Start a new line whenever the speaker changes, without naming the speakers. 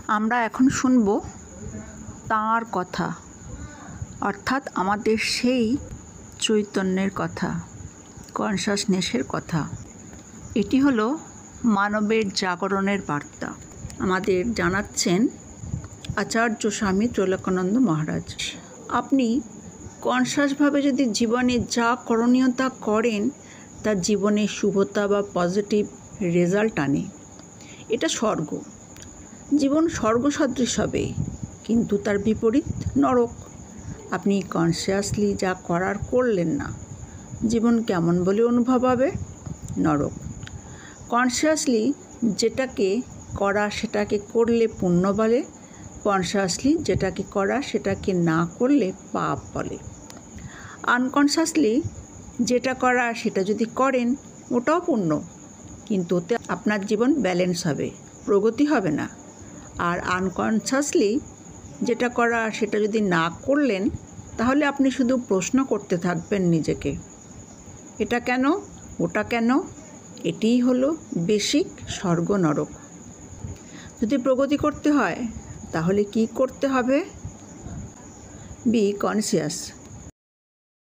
আমরা এখন শুনব তাঁর কথা, অর্থাৎ আমাদের সেই চৈতন্যের কথা, কনসাসনেসের কথা। এটি হলো মানবের জাগরণের বার্তা। আমাদের জানাচ্ছেন আচার্য স্বামী ত্রৈলোক্যানন্দ মহারাজ। আপনি কনসাসভাবে যদি জীবনে যা করণীয় তা করেন, তা জীবনে শুভতা বা পজিটিভ রেজাল্ট আনে। এটা স্বর্গ। জীবন স্বর্গ সদৃশ হবে, কিন্তু তার বিপরীত নরক। আপনি কনসিয়াসলি যা করার করলেন না, জীবন কেমন বলে অনুভব হবে? নরক। কনসিয়াসলি যেটাকে করা সেটাকে করলে পুণ্য বলে, কনসিয়াসলি যেটাকে করা সেটাকে না করলে পাপ বলে। আনকনসিয়াসলি যেটা করা সেটা যদি করেন, ওটাও পুণ্য, কিন্তু ওতে আপনার জীবন ব্যালেন্স হবে, প্রগতি হবে না। আর আনকনসিয়াসলি যেটা করা সেটা যদি না করলেন, তাহলে আপনি শুধু প্রশ্ন করতে থাকবেন নিজেকে, এটা কেন, ওটা কেন। এটিই হলো বেসিক স্বর্গ নরক। যদি প্রগতি করতে হয় তাহলে কি করতে হবে? B conscious.